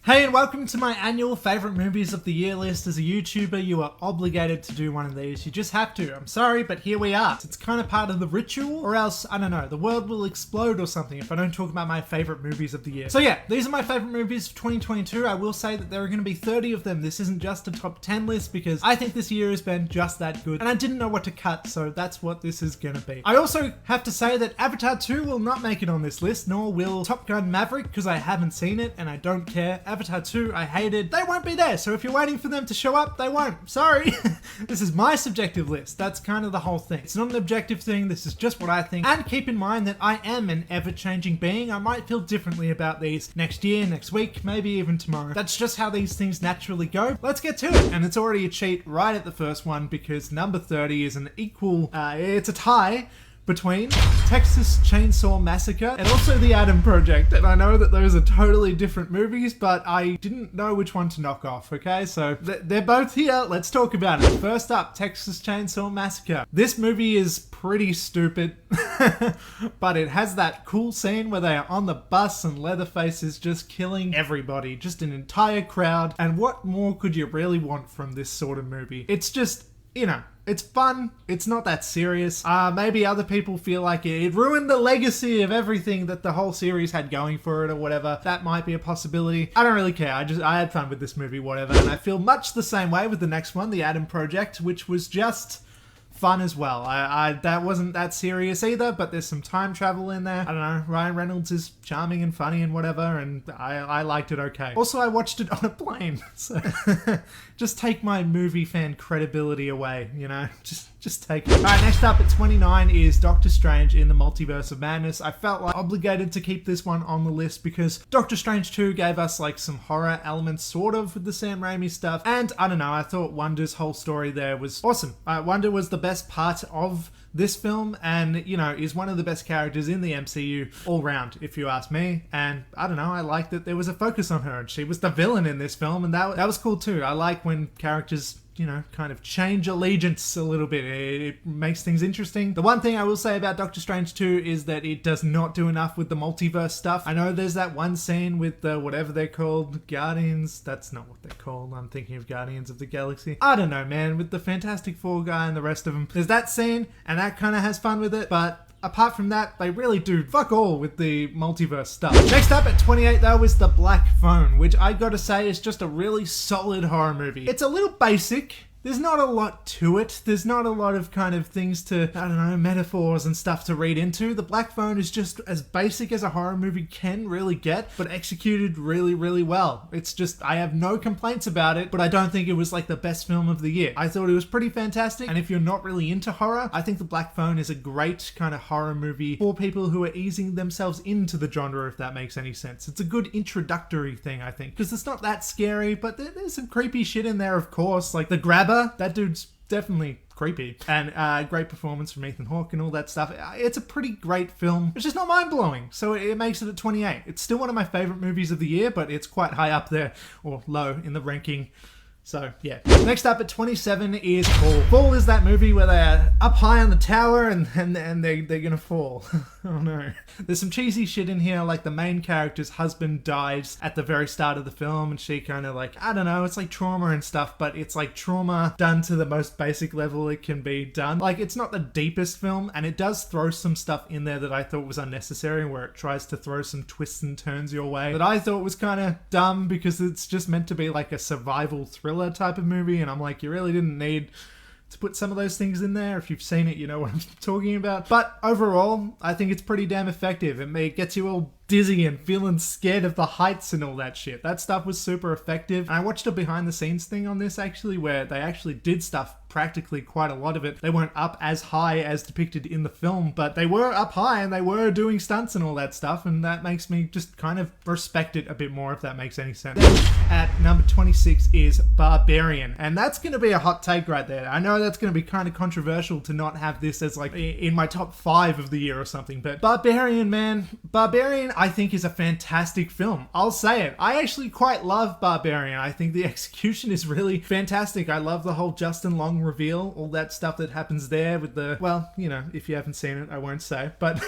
Hey, and welcome to my annual favourite movies of the year list. As a YouTuber, you are obligated to do one of these. You just have to. I'm sorry, but here we are. It's kind of part of the ritual, or else, I don't know, the world will explode or something if I don't talk about my favourite movies of the year. So yeah, these are my favourite movies of 2022. I will say that there are going to be 30 of them. This isn't just a top 10 list because I think this year has been just that good, and I didn't know what to cut, so that's what this is going to be. I also have to say that Avatar 2 will not make it on this list, nor will Top Gun Maverick, because I haven't seen it and I don't care. Avatar 2, I hated. They won't be there, so if you're waiting for them to show up, they won't. Sorry. This is my subjective list. That's kind of the whole thing. It's not an objective thing. This is just what I think. And keep in mind that I am an ever-changing being. I might feel differently about these next year, next week, maybe even tomorrow. That's just how these things naturally go. Let's get to it. And it's already a cheat right at the first one because number 30 is an equal, it's a tie between Texas Chainsaw Massacre and also The Adam Project. And I know that those are totally different movies, but I didn't know which one to knock off, okay? So they're both here. Let's talk about it. First up, Texas Chainsaw Massacre. This movie is pretty stupid, but it has that cool scene where they are on the bus and Leatherface is just killing everybody, just an entire crowd. And what more could you really want from this sort of movie? It's just, you know, it's fun. It's not that serious. Maybe other people feel like it ruined the legacy of everything that the whole series had going for it or whatever. That might be a possibility. I don't really care. I had fun with this movie, whatever. And I feel much the same way with the next one, The Adam Project, which was just fun as well. That wasn't that serious either, but there's some time travel in there. I don't know, Ryan Reynolds is charming and funny and whatever, and I liked it okay. Also, I watched it on a plane, so just take my movie fan credibility away, you know? Just take it. Alright, next up at 29 is Doctor Strange in the Multiverse of Madness. I felt like obligated to keep this one on the list because Doctor Strange 2 gave us like some horror elements sort of with the Sam Raimi stuff, and I don't know, I thought Wanda's whole story there was awesome. Wanda was the best part of this film and, you know, is one of the best characters in the MCU all round, if you ask me. And I don't know, I like that there was a focus on her and she was the villain in this film, and that was cool too. I like when characters, you know, kind of change allegiance a little bit. It makes things interesting. The one thing I will say about Doctor Strange 2 is that it does not do enough with the multiverse stuff. I know there's that one scene with the, whatever they're called, Guardians. That's not what they're called. I'm thinking of Guardians of the Galaxy. I don't know, man, with the Fantastic Four guy and the rest of them. There's that scene, and that kind of has fun with it, but apart from that, they really do fuck all with the multiverse stuff. Next up at 28 though is The Black Phone, which I gotta say is just a really solid horror movie. It's a little basic. There's not a lot to it. There's not a lot of kind of things to, I don't know, metaphors and stuff to read into. The Black Phone is just as basic as a horror movie can really get, but executed really, really well. It's just, I have no complaints about it, but I don't think it was like the best film of the year. I thought it was pretty fantastic, and if you're not really into horror, I think The Black Phone is a great kind of horror movie for people who are easing themselves into the genre, if that makes any sense. It's a good introductory thing, I think, because it's not that scary, but there's some creepy shit in there, of course, like the grabber. That dude's definitely creepy, and great performance from Ethan Hawke and all that stuff. It's a pretty great film. It's just not mind-blowing, so it makes it at 28. It's still one of my favorite movies of the year, but it's quite high up there, or low in the ranking. So, yeah. Next up at 27 is Fall. Fall is that movie where they're up high on the tower and they're gonna fall. Oh no. There's some cheesy shit in here, like the main character's husband dies at the very start of the film, and she kind of like, I don't know, it's like trauma and stuff, but it's like trauma done to the most basic level it can be done. Like, it's not the deepest film, and it does throw some stuff in there that I thought was unnecessary, where it tries to throw some twists and turns your way that I thought was kind of dumb, because it's just meant to be like a survival thriller type of movie, and I'm like, you really didn't need to put some of those things in there. If you've seen it, you know what I'm talking about. But overall, I think it's pretty damn effective. It gets you all dizzy and feeling scared of the heights and all that shit. That stuff was super effective. And I watched a behind the scenes thing on this actually, where they actually did stuff, practically quite a lot of it. They weren't up as high as depicted in the film, but they were up high and they were doing stunts and all that stuff, and that makes me just kind of respect it a bit more, if that makes any sense. Then at number 26 is Barbarian, and that's going to be a hot take right there. I know that's going to be kind of controversial to not have this as like in my top 5 of the year or something, but Barbarian, man, Barbarian, I think is a fantastic film. I'll say it. I actually quite love Barbarian. I think the execution is really fantastic. I love the whole Justin Long reveal, all that stuff that happens there with the, well, you know, if you haven't seen it, I won't say. But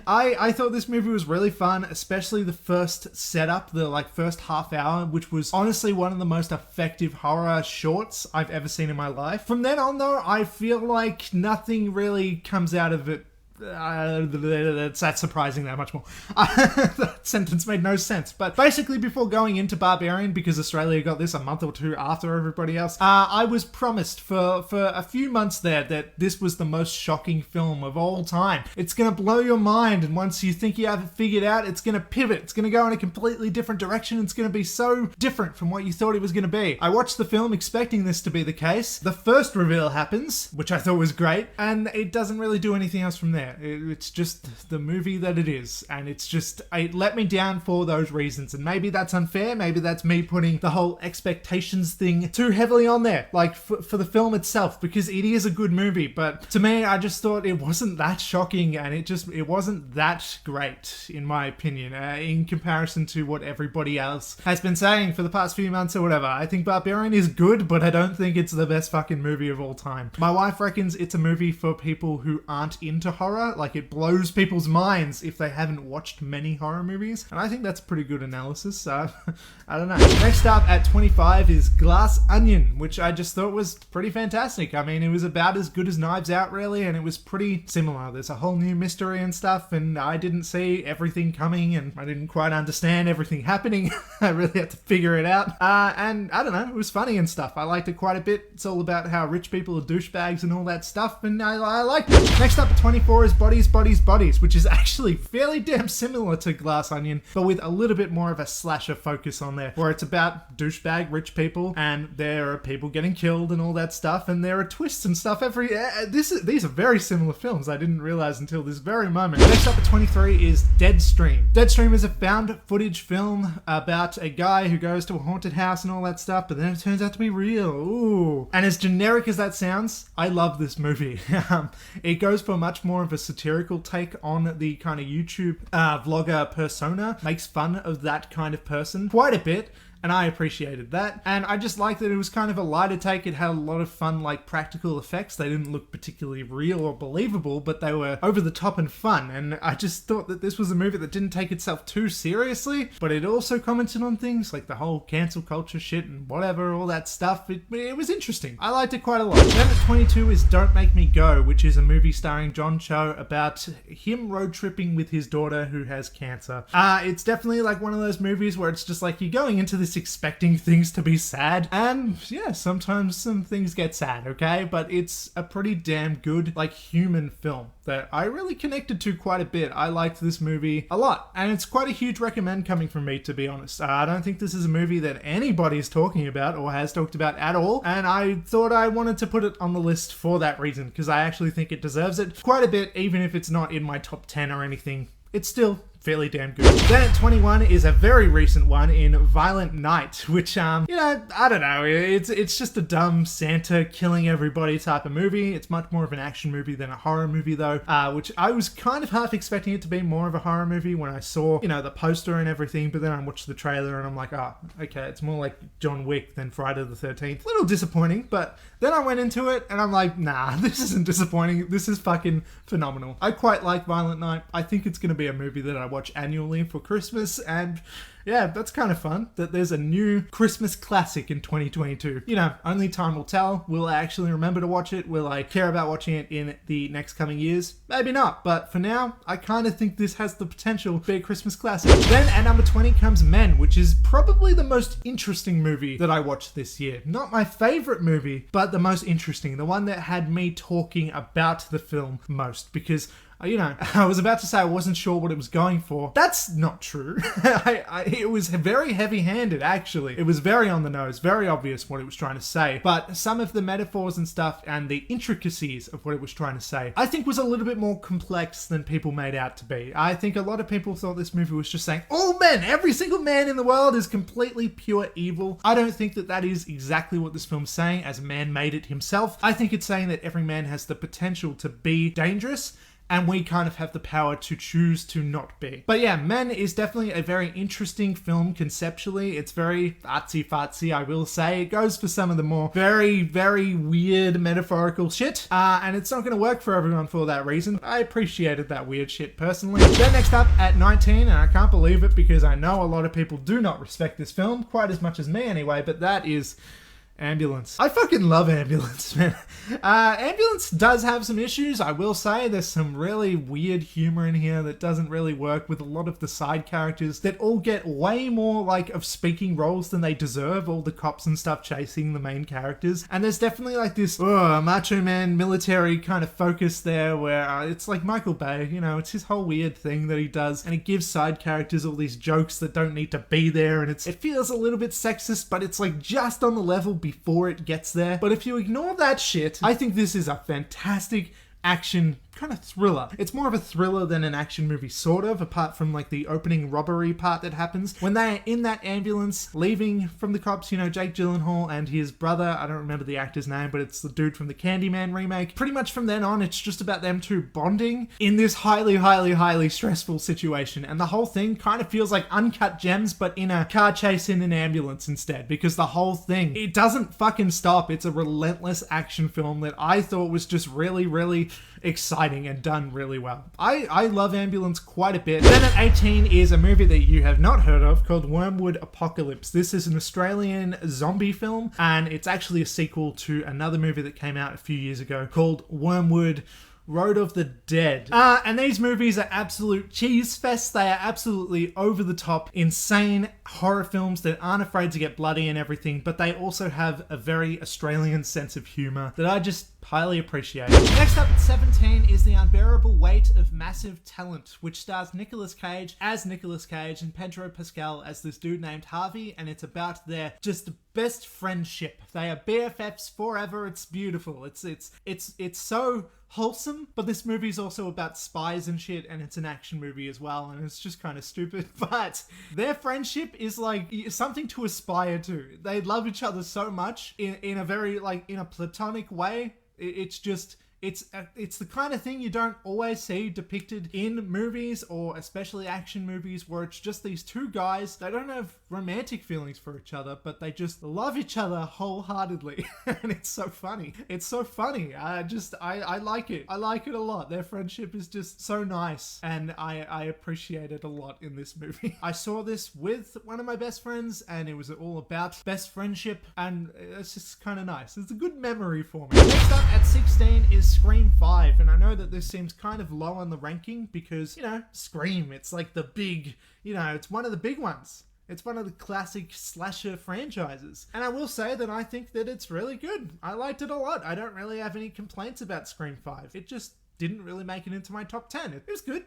I thought this movie was really fun, especially the first setup, the like first half hour, which was honestly one of the most effective horror shorts I've ever seen in my life. From then on though, I feel like nothing really comes out of it. That's surprising that much more. That sentence made no sense. But basically, before going into Barbarian, because Australia got this a month or two after everybody else, I was promised for a few months there that this was the most shocking film of all time. It's gonna blow your mind, and once you think you have it figured out, it's gonna pivot. It's gonna go in a completely different direction. It's gonna be so different from what you thought it was gonna be. I watched the film expecting this to be the case. The first reveal happens, which I thought was great, and it doesn't really do anything else from there. It's just the movie that it is, and it let me down for those reasons, and maybe that's unfair, maybe that's me putting the whole expectations thing too heavily on there, like for the film itself, because it is a good movie, but to me, I just thought it wasn't that shocking, and it wasn't that great, in my opinion, in comparison to what everybody else has been saying for the past few months or whatever. I think Barbarian is good, but I don't think it's the best fucking movie of all time. My wife reckons it's a movie for people who aren't into horror, like it blows people's minds if they haven't watched many horror movies, and I think that's a pretty good analysis, so I don't know. Next up at 25 is Glass Onion, which I just thought was pretty fantastic. I mean, it was about as good as Knives Out, really, and it was pretty similar. There's a whole new mystery and stuff, and I didn't see everything coming, and I didn't quite understand everything happening. I really had to figure it out, and I don't know, it was funny and stuff. I liked it quite a bit. It's all about how rich people are douchebags and all that stuff, and I liked it. Next up at 24 is Bodies, which is actually fairly damn similar to Glass Onion, but with a little bit more of a slasher focus on there, where it's about douchebag rich people, and there are people getting killed and all that stuff, and there are twists and stuff these are very similar films. I didn't realize until this very moment. Next up at 23 is Deadstream. Deadstream is a found footage film about a guy who goes to a haunted house and all that stuff, but then it turns out to be real. Ooh. And as generic as that sounds, I love this movie. It goes for much more of a satirical take on the kind of YouTube vlogger persona, makes fun of that kind of person quite a bit, and I appreciated that. And I just liked that it was kind of a lighter take. It had a lot of fun, like, practical effects. They didn't look particularly real or believable, but they were over the top and fun. And I just thought that this was a movie that didn't take itself too seriously, but it also commented on things like the whole cancel culture shit and whatever, all that stuff. It was interesting. I liked it quite a lot. Then at 22 is Don't Make Me Go, which is a movie starring John Cho about him road tripping with his daughter who has cancer. It's definitely like one of those movies where it's just like you're going into this expecting things to be sad, and yeah, sometimes some things get sad, okay? But it's a pretty damn good, like, human film that I really connected to quite a bit. I liked this movie a lot, and it's quite a huge recommend coming from me, to be honest. I don't think this is a movie that anybody's talking about or has talked about at all, and I thought I wanted to put it on the list for that reason, because I actually think it deserves it quite a bit, even if it's not in my top 10 or anything. It's still fairly damn good. Then at 21 is a very recent one in Violent Night, which, you know, I don't know, it's just a dumb Santa killing everybody type of movie. It's much more of an action movie than a horror movie though, which I was kind of half expecting it to be more of a horror movie when I saw, you know, the poster and everything, but then I watched the trailer and I'm like, oh, okay, it's more like John Wick than Friday the 13th. A little disappointing, but then I went into it and I'm like, nah, this isn't disappointing. This is fucking phenomenal. I quite like Violent Night. I think it's going to be a movie that I watch annually for Christmas, and yeah, that's kind of fun that there's a new Christmas classic in 2022. You know, only time will tell. Will I actually remember to watch it? Will I care about watching it in the next coming years? Maybe not, but for now, I kind of think this has the potential to be a Christmas classic. Then at number 20 comes Men, which is probably the most interesting movie that I watched this year. Not my favorite movie, but the most interesting. The one that had me talking about the film most, because you know, I was about to say I wasn't sure what it was going for. That's not true. It was very heavy-handed, actually. It was very on the nose, very obvious what it was trying to say. But some of the metaphors and stuff and the intricacies of what it was trying to say, I think was a little bit more complex than people made out to be. I think a lot of people thought this movie was just saying, all men, every single man in the world is completely pure evil. I don't think that that is exactly what this film's saying, as a man made it himself. I think it's saying that every man has the potential to be dangerous, and we kind of have the power to choose to not be. But yeah, Men is definitely a very interesting film conceptually. It's very artsy-fartsy, I will say. It goes for some of the more very, very weird metaphorical shit, and it's not going to work for everyone for that reason. I appreciated that weird shit personally. Then next up at 19, and I can't believe it because I know a lot of people do not respect this film, quite as much as me anyway, but that is Ambulance. I fucking love Ambulance, man. Ambulance does have some issues, I will say. There's some really weird humor in here that doesn't really work with a lot of the side characters that all get way more like of speaking roles than they deserve, all the cops and stuff chasing the main characters. And there's definitely like this macho man military kind of focus there where it's like Michael Bay, you know, it's his whole weird thing that he does, and he gives side characters all these jokes that don't need to be there, and it feels a little bit sexist, but it's like just on the level before it gets there. But if you ignore that shit, I think this is a fantastic action kind of thriller. It's more of a thriller than an action movie, sort of, apart from like the opening robbery part that happens when they're in that ambulance leaving from the cops. You know, Jake Gyllenhaal and his brother, I don't remember the actor's name, but it's the dude from the Candyman remake. Pretty much from then on, it's just about them two bonding in this highly, highly, highly stressful situation, and the whole thing kind of feels like Uncut Gems, but in a car chase in an ambulance instead, because the whole thing, it doesn't fucking stop. It's a relentless action film that I thought was just really, really exciting and done really well. I love Ambulance quite a bit. Then at 18 is a movie that you have not heard of called Wormwood Apocalypse. This is an Australian zombie film, and it's actually a sequel to another movie that came out a few years ago called Wormwood Road of the Dead. And these movies are absolute cheese fests. They are absolutely over the top, insane horror films that aren't afraid to get bloody and everything, but they also have a very Australian sense of humor that I just highly appreciate. Next up at 17 is The Unbearable Weight of Massive Talent, which stars Nicolas Cage as Nicolas Cage and Pedro Pascal as this dude named Harvey, and it's about their just best friendship. They are BFFs forever. It's beautiful. It's so wholesome, but this movie is also about spies and shit, and it's an action movie as well, and it's just kind of stupid, but their friendship is like something to aspire to. They love each other so much in a very like in a platonic way. It's just it's the kind of thing you don't always see depicted in movies, or especially action movies, where it's just these two guys. They don't have romantic feelings for each other, but they just love each other wholeheartedly. And it's so funny. It's so funny. I like it. I like it a lot. Their friendship is just so nice, and I appreciate it a lot in this movie. I saw this with one of my best friends, and it was all about best friendship, and it's just kind of nice. It's a good memory for me. Next up at 16 is Scream 5, and I know that this seems kind of low on the ranking because, you know, Scream, it's like the big, you know, it's one of the big ones. It's one of the classic slasher franchises. And I will say that I think that it's really good. I liked it a lot. I don't really have any complaints about Scream 5. It just didn't really make it into my top 10. It was good.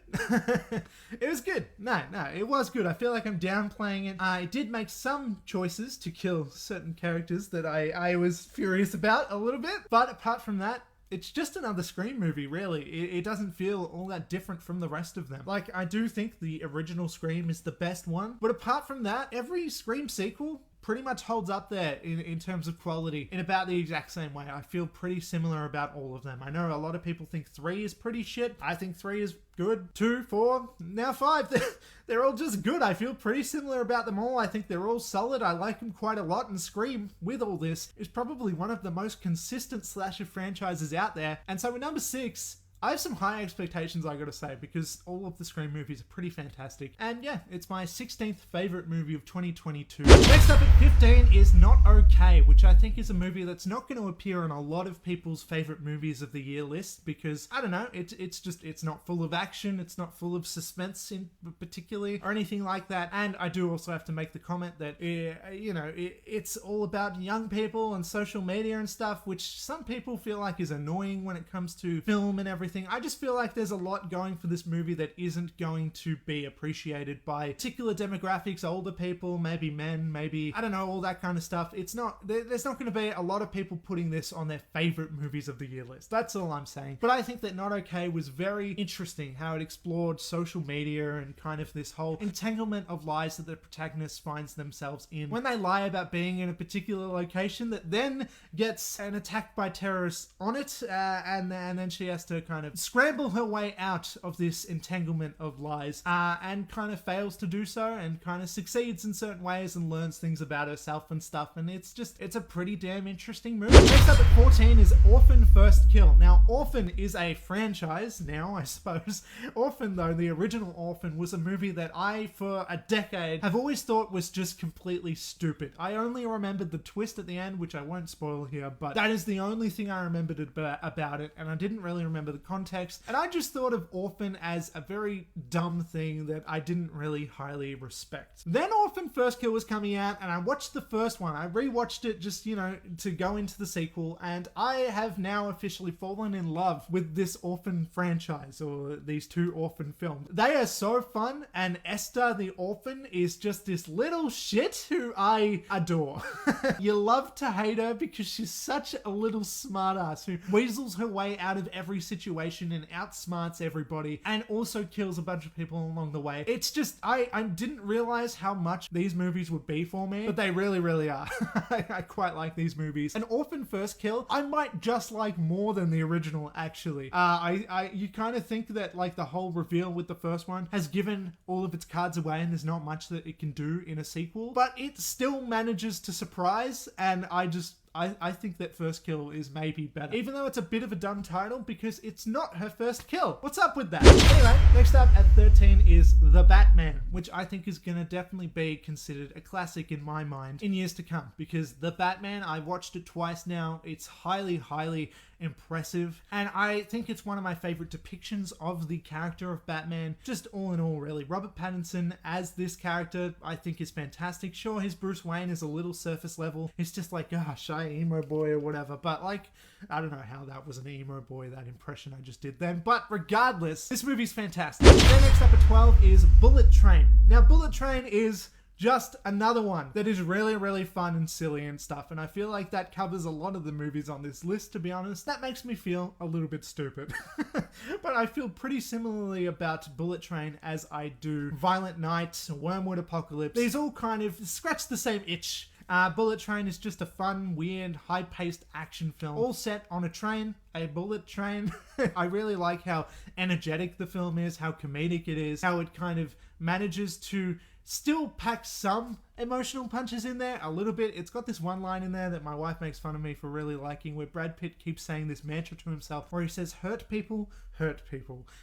It was good. No, it was good. I feel like I'm downplaying it. I did make some choices to kill certain characters that I was furious about a little bit. But apart from that, it's just another Scream movie, really. It doesn't feel all that different from the rest of them. Like, I do think the original Scream is the best one, but apart from that, every Scream sequel pretty much holds up there in terms of quality in about the exact same way. I feel pretty similar about all of them. I know a lot of people think 3 is pretty shit. I think 3 is good. 2, 4, now 5. They're all just good. I feel pretty similar about them all. I think they're all solid. I like them quite a lot, and Scream, with all this, is probably one of the most consistent slasher franchises out there. And so at number 6, I have some high expectations, I gotta say, because all of the Scream movies are pretty fantastic. And yeah, it's my 16th favorite movie of 2022. Next up at 15 is Not Okay, which I think is a movie that's not going to appear on a lot of people's favorite movies of the year list, because, I don't know, it's not full of action, it's not full of suspense in particularly, or anything like that. And I do also have to make the comment that, it's all about young people and social media and stuff, which some people feel like is annoying when it comes to film and everything. I just feel like there's a lot going for this movie that isn't going to be appreciated by particular demographics, older people, maybe men, maybe, I don't know, all that kind of stuff. There's not going to be a lot of people putting this on their favorite movies of the year list. That's all I'm saying. But I think that Not Okay was very interesting, how it explored social media and kind of this whole entanglement of lies that the protagonist finds themselves in when they lie about being in a particular location that then gets an attack by terrorists on it, and then she has to kind kind of scramble her way out of this entanglement of lies, and kind of fails to do so, and kind of succeeds in certain ways and learns things about herself and stuff. And it's a pretty damn interesting movie. Next up at 14 is Orphan First Kill. Now, Orphan is a franchise now, I suppose. Orphan, though, the original Orphan, was a movie that I, for a decade, have always thought was just completely stupid. I only remembered the twist at the end, which I won't spoil here, but that is the only thing I remembered about it, and I didn't really remember the context. And I just thought of Orphan as a very dumb thing that I didn't really highly respect. Then Orphan First Kill was coming out, and I watched the first one. I rewatched it just, to go into the sequel, and I have now officially fallen in love with this Orphan franchise, or these two Orphan films. They are so fun, and Esther the Orphan is just this little shit who I adore. You love to hate her because she's such a little smartass who weasels her way out of every situation and outsmarts everybody, and also kills a bunch of people along the way. It's just, I didn't realize how much these movies would be for me, but they really, really are. I quite like these movies. And Orphan First Kill, I might just like more than the original, actually. You kind of think that like the whole reveal with the first one has given all of its cards away and there's not much that it can do in a sequel, but it still manages to surprise, and I think that First Kill is maybe better, even though it's a bit of a dumb title because it's not her first kill. What's up with that? Anyway, next up at 13 is The Batman, which I think is going to definitely be considered a classic in my mind in years to come, because The Batman, I watched it twice now. It's highly, highly impressive, and I think it's one of my favorite depictions of the character of Batman. Just all in all, really, Robert Pattinson as this character I think is fantastic. Sure, his Bruce Wayne is a little surface level. It's just like, shy emo boy or whatever, but like, I don't know how that was an emo boy, that impression I just did then, but regardless, this movie's fantastic. Then next up at 12 is Bullet Train. Now, Bullet Train is just another one that is really, really fun and silly and stuff, and I feel like that covers a lot of the movies on this list, to be honest. That makes me feel a little bit stupid. But I feel pretty similarly about Bullet Train as I do Violent Night, Wormwood Apocalypse. These all kind of scratch the same itch. Bullet Train is just a fun, weird, high-paced action film, all set on a train, a bullet train. I really like how energetic the film is, how comedic it is, how it kind of manages to still pack some emotional punches in there, a little bit. It's got this one line in there that my wife makes fun of me for really liking, where Brad Pitt keeps saying this mantra to himself, where he says, hurt people,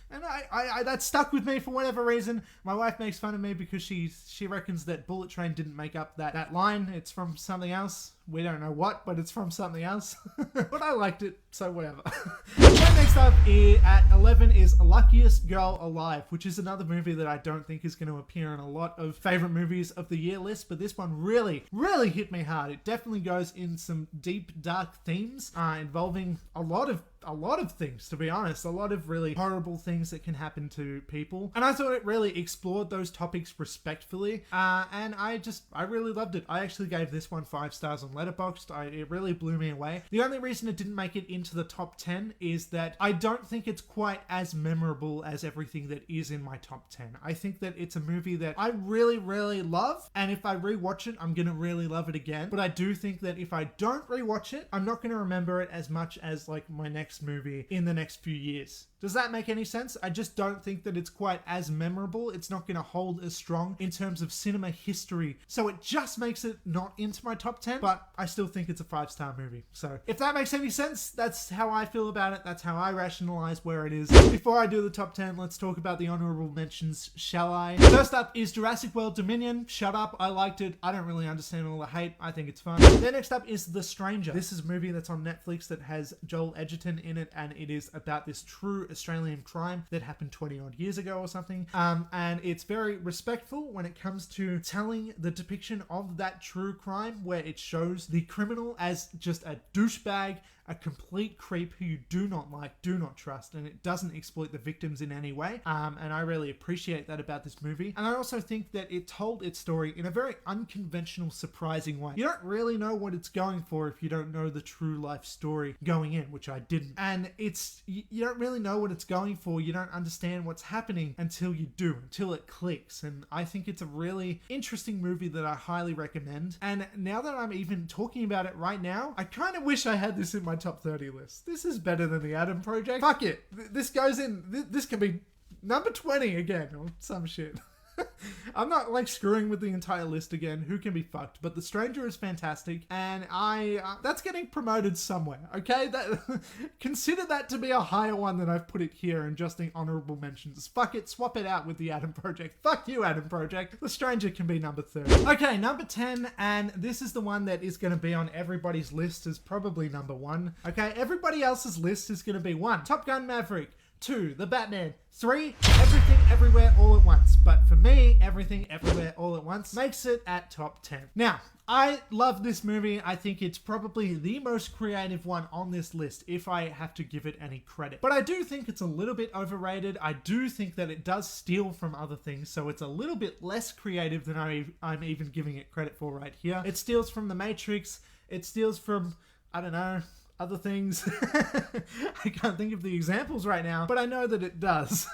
and I that stuck with me for whatever reason. My wife makes fun of me because she reckons that Bullet Train didn't make up that line. It's from something else. We don't know what, but it's from something else. But I liked it, so whatever. Then next up at 11 is Luckiest Girl Alive, which is another movie that I don't think is going to appear in a lot of favorite movies of the year list, but this one really, really hit me hard. It definitely goes in some deep, dark themes involving a lot of things, to be honest. A lot of really horrible things that can happen to people. And I thought it really explored those topics respectfully. And I really loved it. I actually gave this one 5 stars on Letterboxd. It really blew me away. The only reason it didn't make it into the top 10 is that I don't think it's quite as memorable as everything that is in my top 10. I think that it's a movie that I really, really love. And if I rewatch it, I'm going to really love it again. But I do think that if I don't rewatch it, I'm not going to remember it as much as like my next movie in the next few years. Does that make any sense? I just don't think that it's quite as memorable. It's not going to hold as strong in terms of cinema history. So it just makes it not into my top 10, but I still think it's a 5-star movie. So if that makes any sense, that's how I feel about it. That's how I rationalize where it is. Before I do the top 10, let's talk about the honorable mentions, shall I? First up is Jurassic World Dominion. Shut up. I liked it. I don't really understand all the hate. I think it's fun. Then next up is The Stranger. This is a movie that's on Netflix that has Joel Edgerton in it, and it is about this true Australian crime that happened 20 odd years ago or something. And it's very respectful when it comes to telling the depiction of that true crime, where it shows the criminal as just a douchebag, a complete creep who you do not like, do not trust, and it doesn't exploit the victims in any way. And I really appreciate that about this movie. And I also think that it told its story in a very unconventional, surprising way. You don't really know what it's going for if you don't know the true life story going in, which I didn't. And you don't really know what it's going for. You don't understand what's happening until you do, until it clicks. And I think it's a really interesting movie that I highly recommend. And now that I'm even talking about it right now, I kind of wish I had this in my top 30 list. This is better than the Adam Project. Fuck it. This goes in. This can be number 20 again or some shit. I'm not like screwing with the entire list again. Who can be fucked? But The Stranger is fantastic, and that's getting promoted somewhere. Okay, consider that to be a higher one than I've put it here, and just in honorable mentions. Fuck it, swap it out with the Adam Project. Fuck you, Adam Project. The Stranger can be number 30. Okay, number 10, and this is the one that is going to be on everybody's list as probably number 1. Okay, everybody else's list is going to be 1, Top Gun Maverick. 2, The Batman. 3, Everything Everywhere All at Once. But for me, Everything Everywhere All at Once makes it at top 10. Now, I love this movie. I think it's probably the most creative one on this list, if I have to give it any credit. But I do think it's a little bit overrated. I do think that it does steal from other things, so it's a little bit less creative than I'm even giving it credit for right here. It steals from The Matrix. It steals from, I don't know, other things. I can't think of the examples right now, but I know that it does.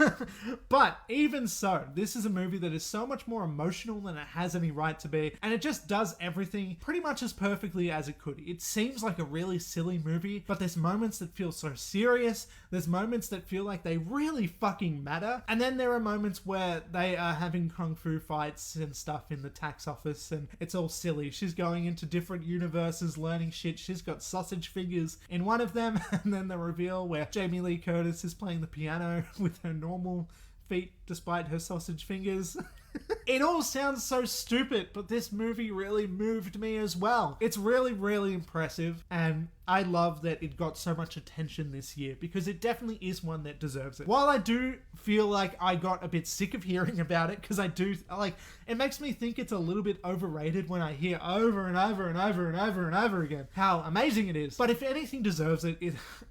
But even so, this is a movie that is so much more emotional than it has any right to be, and it just does everything pretty much as perfectly as it could. It seems like a really silly movie, but there's moments that feel so serious. There's moments that feel like they really fucking matter. And then there are moments where they are having kung fu fights and stuff in the tax office, and it's all silly. She's going into different universes, learning shit. She's got sausage fingers in one of them, and then the reveal where Jamie Lee Curtis is playing the piano with her normal feet despite her sausage fingers. It all sounds so stupid, but this movie really moved me as well. It's really, really impressive, and I love that it got so much attention this year, because it definitely is one that deserves it. While I do feel like I got a bit sick of hearing about it, because I do, like, it makes me think it's a little bit overrated when I hear over and over and over and over and over again how amazing it is. But if anything deserves it,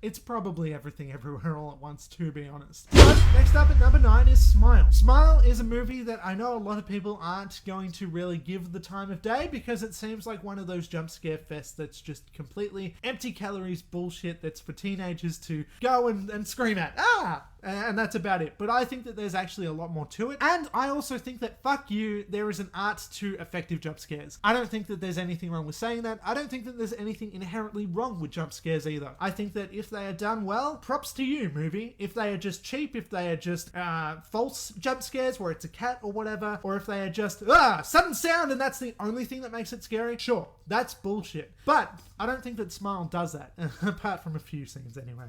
it's probably Everything Everywhere All at Once, to be honest. But next up at number 9 is Smile. Smile is a movie that I know a lot of people aren't going to really give the time of day, because it seems like one of those jump scare fests that's just completely empty calories bullshit that's for teenagers to go and scream at. And that's about it. But I think that there's actually a lot more to it. And I also think that, fuck you, there is an art to effective jump scares. I don't think that there's anything wrong with saying that. I don't think that there's anything inherently wrong with jump scares either. I think that if they are done well, props to you, movie. If they are just cheap, if they are just false jump scares where it's a cat or whatever, or if they are just sudden sound and that's the only thing that makes it scary, sure, that's bullshit. But I don't think that Smile does that, apart from a few scenes anyway.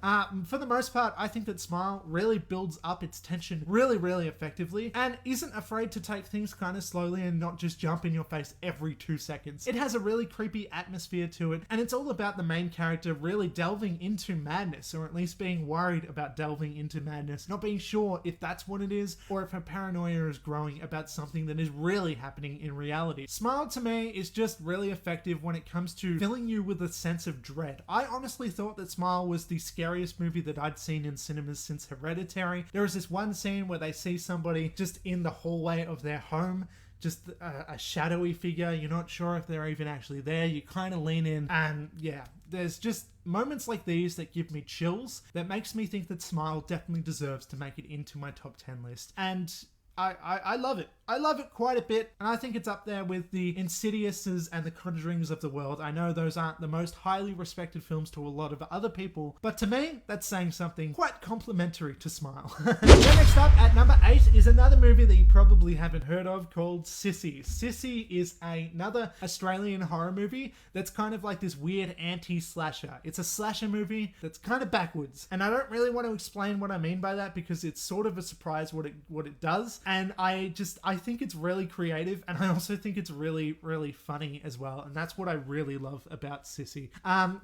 For the most part, I think that Smile really builds up its tension really, really effectively, and isn't afraid to take things kind of slowly and not just jump in your face every 2 seconds. It has a really creepy atmosphere to it, and it's all about the main character really delving into madness, or at least being worried about delving into madness, not being sure if that's what it is, or if her paranoia is growing about something that is really happening in reality. Smile to me is just really effective when it comes to filling you with a sense of dread. I honestly thought that Smile was the scariest movie that I'd seen in cinemas since Hereditary. There was this one scene where they see somebody just in the hallway of their home, just a shadowy figure. You're not sure if they're even actually there. You kind of lean in, and yeah, there's just moments like these that give me chills, that makes me think that Smile definitely deserves to make it into my top 10 list. And I love it. I love it quite a bit, and I think it's up there with the Insidiouses and the Conjurings of the world. I know those aren't the most highly respected films to a lot of other people, but to me, that's saying something quite complimentary to Smile. Then next up at number 8 is another movie that you probably haven't heard of called Sissy. Sissy is another Australian horror movie that's kind of like this weird anti-slasher. It's a slasher movie that's kind of backwards, and I don't really want to explain what I mean by that, because it's sort of a surprise what it does. And I think it's really creative, and I also think it's really, really funny as well, and that's what I really love about Sissy.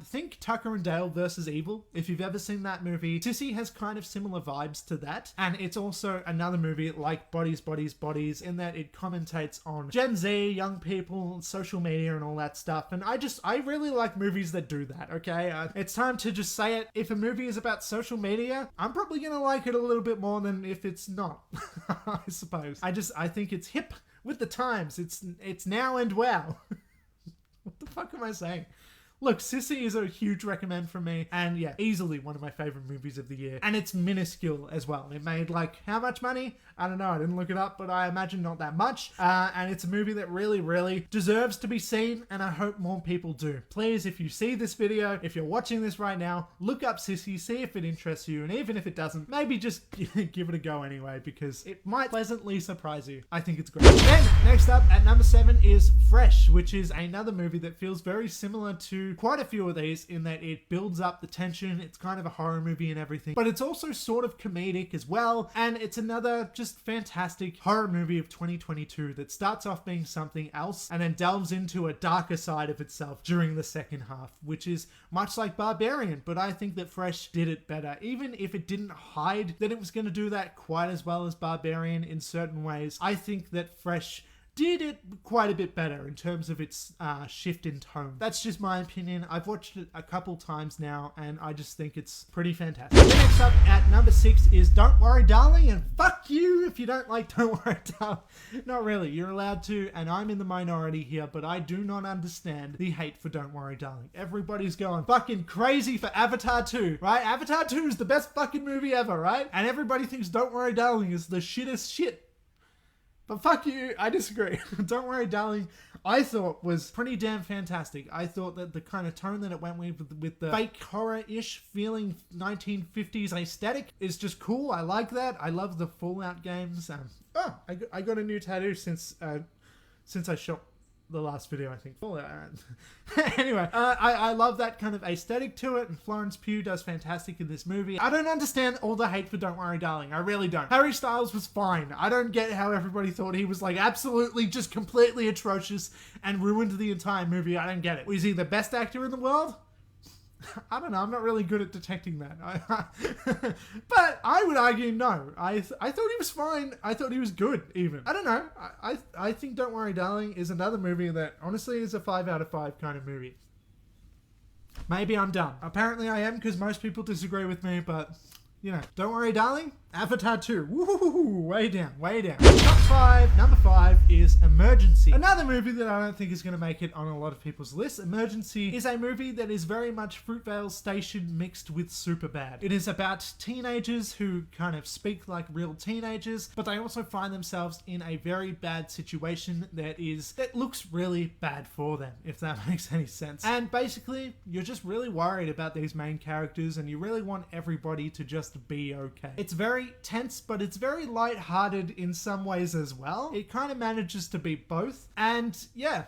Think Tucker and Dale versus Evil. If you've ever seen that movie, Sissy has kind of similar vibes to that, and it's also another movie like Bodies, Bodies, Bodies, in that it commentates on Gen Z, young people, social media, and all that stuff, and I really like movies that do that, okay? It's time to just say it. If a movie is about social media, I'm probably gonna like it a little bit more than if it's not. I suppose. I think it's hip with the times. It's now and wow. What the fuck am I saying? Look, Sissy is a huge recommend from me, and yeah, easily one of my favorite movies of the year. And it's minuscule as well. It made like, how much money? I don't know, I didn't look it up, but I imagine not that much. And it's a movie that really, really deserves to be seen, and I hope more people do. Please, if you see this video, if you're watching this right now, look up Sissy, see if it interests you, and even if it doesn't, maybe just give it a go anyway, because it might pleasantly surprise you. I think it's great. Then, next up at number 7 is Fresh, which is another movie that feels very similar to quite a few of these in that it builds up the tension. It's kind of a horror movie and everything, but it's also sort of comedic as well, and it's another just fantastic horror movie of 2022 that starts off being something else and then delves into a darker side of itself during the second half, which is much like Barbarian, but I think that Fresh did it better, even if it didn't hide that it was going to do that quite as well as Barbarian in certain ways. I think that Fresh did it quite a bit better in terms of its shift in tone. That's just my opinion. I've watched it a couple times now, and I just think it's pretty fantastic. The next up at number 6 is Don't Worry Darling, and fuck you if you don't like Don't Worry Darling. Not really, you're allowed to, and I'm in the minority here, but I do not understand the hate for Don't Worry Darling. Everybody's going fucking crazy for Avatar 2, right? Avatar 2 is the best fucking movie ever, right? And everybody thinks Don't Worry Darling is the shittest shit. But fuck you, I disagree. Don't Worry Darling, I thought was pretty damn fantastic. I thought that the kind of tone that it went with the fake horror-ish feeling 1950s aesthetic is just cool. I like that. I love the Fallout games. I got a new tattoo since I shot the last video, I think. Anyway, I love that kind of aesthetic to it, and Florence Pugh does fantastic in this movie. I don't understand all the hate for Don't Worry Darling. I really don't. Harry Styles was fine. I don't get how everybody thought he was like absolutely just completely atrocious and ruined the entire movie. I don't get it. Was he the best actor in the world? I don't know, I'm not really good at detecting that. But I would argue no. I thought he was fine. I thought he was good, even. I don't know. I think Don't Worry Darling is another movie that honestly is a 5 out of 5 kind of movie. Maybe I'm dumb. Apparently I am, because most people disagree with me, but you know, Don't Worry Darling, Avatar 2, woohoo, way down, way down. Top 5, number 5 is Emergency. Another movie that I don't think is going to make it on a lot of people's lists. Emergency is a movie that is very much Fruitvale Station mixed with Superbad. It is about teenagers who kind of speak like real teenagers, but they also find themselves in a very bad situation that looks really bad for them, if that makes any sense. And basically, you're just really worried about these main characters, and you really want everybody to just be okay. It's very tense, but it's very light-hearted in some ways as well. It kind of manages to be both, and yeah,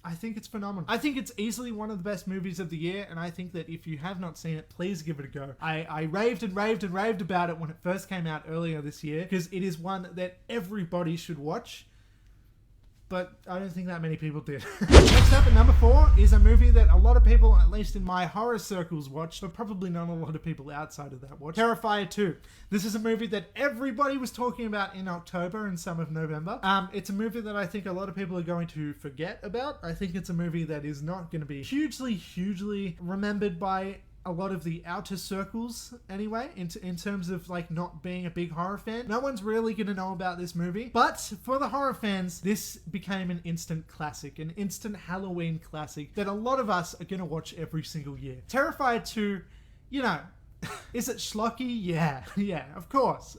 I think it's phenomenal. I think it's easily one of the best movies of the year, and I think that if you have not seen it, please give it a go. I raved and raved and raved about it when it first came out earlier this year, because it is one that everybody should watch. But I don't think that many people did. Next up at number 4 is a movie that a lot of people, at least in my horror circles, watched, but probably not a lot of people outside of that watch. Terrifier 2. This is a movie that everybody was talking about in October and some of November. It's a movie that I think a lot of people are going to forget about. I think it's a movie that is not going to be hugely remembered by a lot of the outer circles anyway, in terms of like not being a big horror fan. No one's really gonna know about this movie, but for the horror fans, this became an instant classic, an instant Halloween classic that a lot of us are gonna watch every single year. Terrifier 2, you know, is it schlocky? Yeah, of course.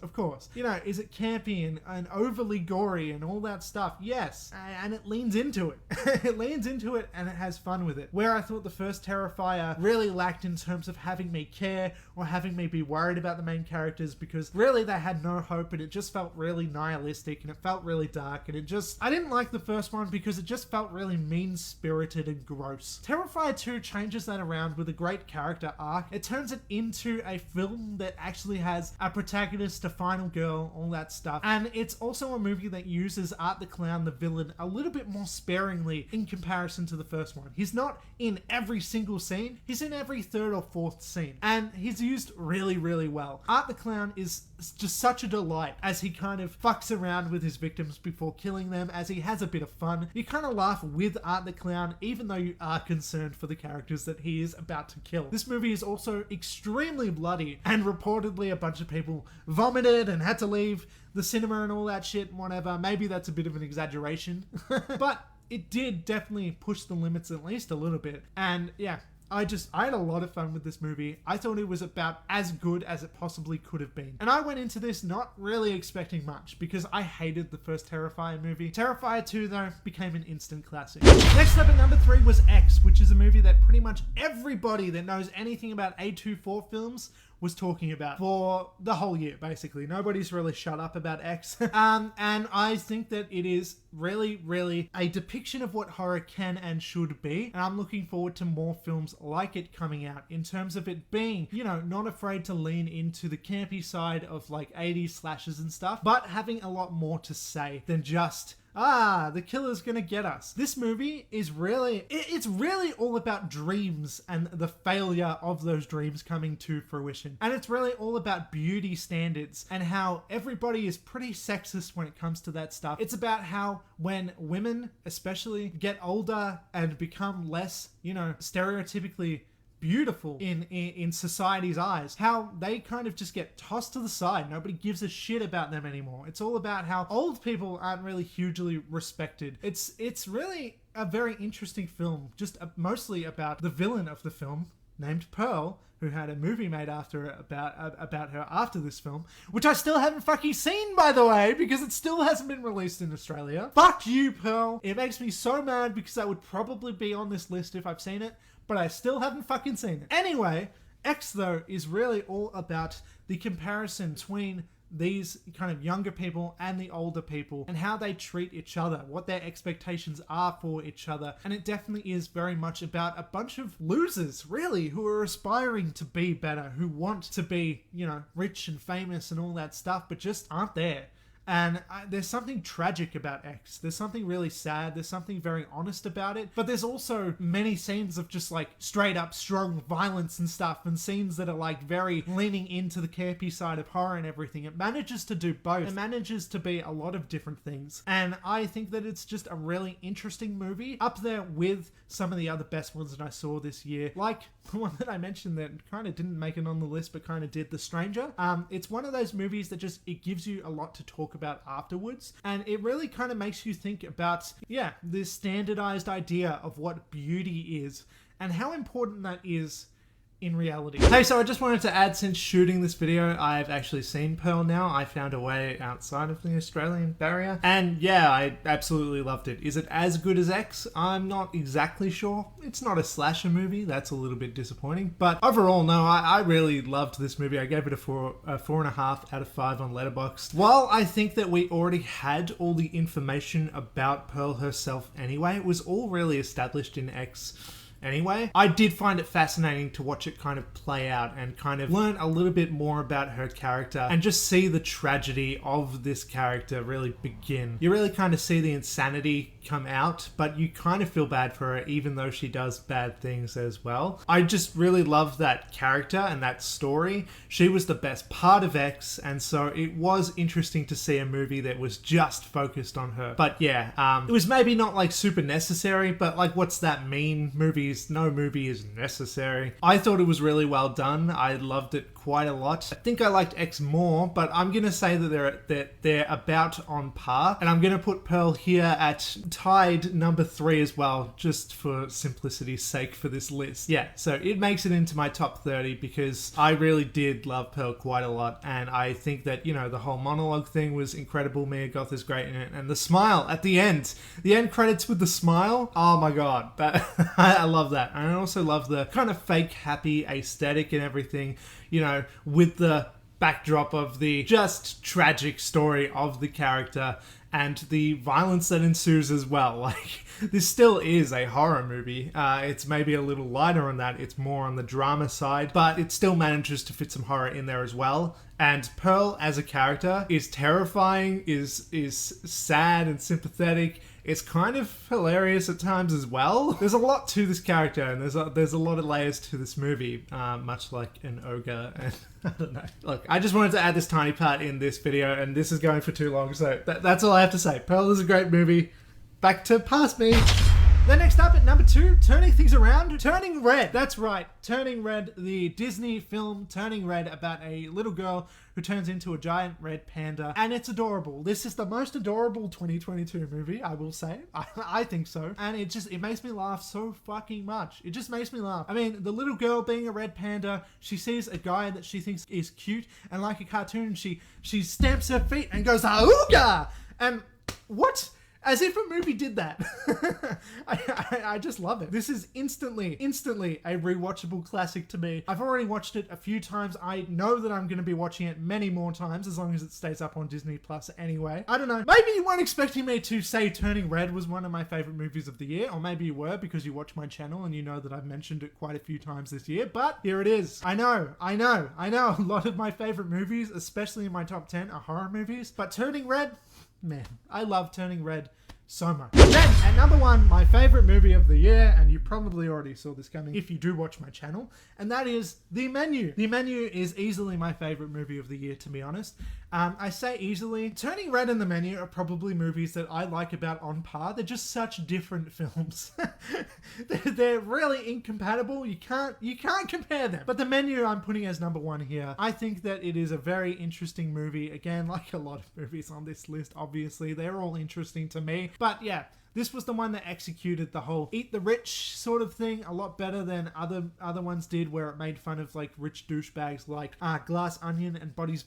You know, is it campy and overly gory and all that stuff? Yes, and it leans into it. It leans into it and it has fun with it. Where I thought the first Terrifier really lacked in terms of having me care or having me be worried about the main characters, because really they had no hope, and it just felt really nihilistic and it felt really dark, and I didn't like the first one because it just felt really mean-spirited and gross. Terrifier 2 changes that around with a great character arc. It turns it into a film that actually has a protagonist, a final girl, all that stuff. And it's also a movie that uses Art the Clown, the villain, a little bit more sparingly in comparison to the first one. He's not in every single scene. He's in every third or fourth scene. And he's used really well. Art the Clown is just such a delight as he kind of fucks around with his victims before killing them, as he has a bit of fun. You kind of laugh with Art the Clown, even though you are concerned for the characters that he is about to kill. This movie is also extremely bloody, and reportedly a bunch of people vomited and had to leave the cinema and all that shit and whatever. Maybe that's a bit of an exaggeration. But it did definitely push the limits at least a little bit. And yeah, I had a lot of fun with this movie. I thought it was about as good as it possibly could have been. And I went into this not really expecting much because I hated the first Terrifier movie. Terrifier 2, though, became an instant classic. Next up at number 3 was X, which is a movie that pretty much everybody that knows anything about A24 films was talking about for the whole year, basically. Nobody's really shut up about X. And I think that it is really, really a depiction of what horror can and should be. And I'm looking forward to more films like it coming out in terms of it being, you know, not afraid to lean into the campy side of like 80s slashers and stuff, but having a lot more to say than just, the killer's gonna get us. This movie is really, it's really all about dreams and the failure of those dreams coming to fruition. And it's really all about beauty standards and how everybody is pretty sexist when it comes to that stuff. It's about how when women especially get older and become less, you know, stereotypically beautiful in society's eyes, how they kind of just get tossed to the side. Nobody gives a shit about them anymore. It's all about how old people aren't really hugely respected. It's really a very interesting film, just mostly about the villain of the film named Pearl, who had a movie made after her about her after this film, which I still haven't fucking seen, by the way, because it still hasn't been released in Australia. Fuck you, Pearl. It makes me so mad because that would probably be on this list if I've seen it, but I still haven't fucking seen it. Anyway, X, though, is really all about the comparison between these kind of younger people and the older people and how they treat each other, what their expectations are for each other. And it definitely is very much about a bunch of losers, really, who are aspiring to be better, who want to be, you know, rich and famous and all that stuff, but just aren't there. And there's something tragic about X. There's something really sad. There's something very honest about it. But there's also many scenes of just like straight up strong violence and stuff, and scenes that are like very leaning into the campy side of horror and everything. It manages to do both. It manages to be a lot of different things. And I think that it's just a really interesting movie, up there with some of the other best ones that I saw this year. Like the one that I mentioned that kind of didn't make it on the list, but kind of did, The Stranger. It's one of those movies that just, it gives you a lot to talk about afterwards, and it really kind of makes you think about, yeah, this standardized idea of what beauty is and how important that is in reality. Hey, so I just wanted to add, since shooting this video, I've actually seen Pearl now. I found a way outside of the Australian barrier, and yeah, I absolutely loved it. Is it as good as X? I'm not exactly sure. It's not a slasher movie. That's a little bit disappointing, but overall, no, I really loved this movie. I gave it a 4.5 out of 5 on Letterboxd. While I think that we already had all the information about Pearl herself anyway, it was all really established in X anyway, I did find it fascinating to watch it kind of play out and kind of learn a little bit more about her character and just see the tragedy of this character really begin. You really kind of see the insanity come out, but you kind of feel bad for her even though she does bad things as well. I just really love that character and that story. She was the best part of X, and so it was interesting to see a movie that was just focused on her. But yeah, it was maybe not like super necessary, but like, what's that mean? No movie is necessary. I thought it was really well done. I loved it quite a lot. I think I liked X more, but I'm gonna say that they're about on par, and I'm gonna put Pearl here at tied number 3 as well, just for simplicity's sake for this list. Yeah, so it makes it into my top 30 because I really did love Pearl quite a lot, and I think that, you know, the whole monologue thing was incredible. Mia Goth is great in it, and the smile at the end credits with the smile, oh my god, that I love that. And I also love the kind of fake happy aesthetic and everything, you know, with the backdrop of the just tragic story of the character and the violence that ensues as well. Like, this still is a horror movie. It's maybe a little lighter on that. It's more on the drama side, but it still manages to fit some horror in there as well. And Pearl as a character is terrifying, is sad and sympathetic. It's kind of hilarious at times as well. There's a lot to this character, and there's a lot of layers to this movie, much like an ogre. And I don't know. Look, I just wanted to add this tiny part in this video, and this is going for too long, so that's all I have to say. Pearl is a great movie. Back to past me. Then next up at number 2, turning things around, Turning Red. That's right, Turning Red, the Disney film Turning Red, about a little girl who turns into a giant red panda, and it's adorable. This is the most adorable 2022 movie, I will say. I think so. And it makes me laugh so fucking much. It just makes me laugh. I mean, the little girl being a red panda, she sees a guy that she thinks is cute, and like a cartoon, she stamps her feet and goes, "Auga!" And what? As if a movie did that. I just love it. This is instantly a rewatchable classic to me. I've already watched it a few times. I know that I'm going to be watching it many more times as long as it stays up on Disney Plus anyway. I don't know. Maybe you weren't expecting me to say Turning Red was one of my favorite movies of the year, or maybe you were because you watch my channel and you know that I've mentioned it quite a few times this year, but here it is. I know. A lot of my favorite movies, especially in my top 10, are horror movies, but Turning Red, man, I love Turning Red so much. Then, at number 1, my favorite movie of the year, and you probably already saw this coming if you do watch my channel, and that is The Menu. The Menu is easily my favorite movie of the year, to be honest. I say easily. Turning Red and The Menu are probably movies that I like about on par. They're just such different films. They're really incompatible. You can't compare them. But The Menu I'm putting as number 1 here. I think that it is a very interesting movie. Again, like a lot of movies on this list, obviously. They're all interesting to me. But yeah, this was the one that executed the whole eat the rich sort of thing a lot better than other ones did, where it made fun of like rich douchebags like Glass Onion and Bodies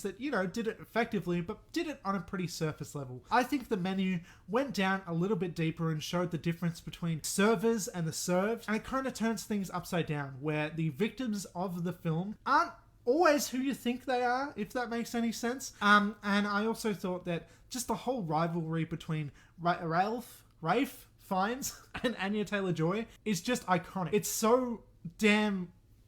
that, you know, did it effectively, but did it on a pretty surface level. I think The Menu went down a little bit deeper and showed the difference between servers and the served, and it kind of turns things upside down, where the victims of the film aren't always who you think they are, if that makes any sense. And I also thought that just the whole rivalry between Rafe Fiennes and Anya Taylor-Joy is just iconic. It's so damn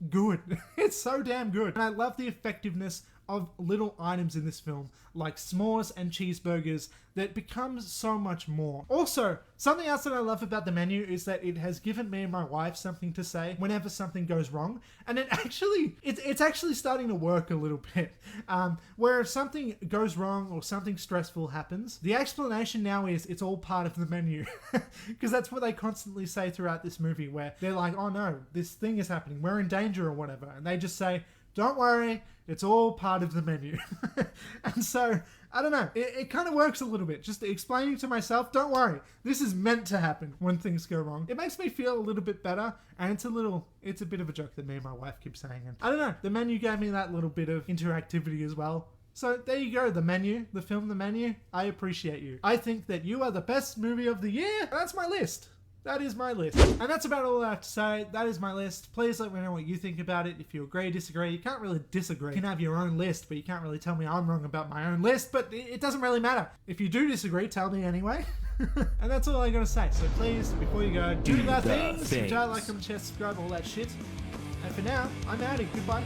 good. It's so damn good. And I love the effectiveness of little items in this film, like s'mores and cheeseburgers, that becomes so much more. Also, something else that I love about The Menu is that it has given me and my wife something to say whenever something goes wrong, and it's actually starting to work a little bit. Where if something goes wrong or something stressful happens, the explanation now is it's all part of the menu, because that's what they constantly say throughout this movie, where they're like, "Oh no, this thing is happening, we're in danger," or whatever, and they just say, "Don't worry, it's all part of the menu." And so, I don't know, it kind of works a little bit. Just explaining to myself, don't worry, this is meant to happen when things go wrong. It makes me feel a little bit better, and it's a bit of a joke that me and my wife keep saying. And I don't know, The Menu gave me that little bit of interactivity as well. So there you go, The Menu, the film The Menu. I appreciate you. I think that you are the best movie of the year. That's my list. That is my list. And that's about all I have to say. That is my list. Please let me know what you think about it. If you agree, disagree. You can't really disagree. You can have your own list, but you can't really tell me I'm wrong about my own list. But it doesn't really matter. If you do disagree, tell me anyway. And that's all I gotta say. So please, before you go, do the things. Subscribe, like, comment, share, subscribe, all that shit. And for now, I'm outie. Goodbye.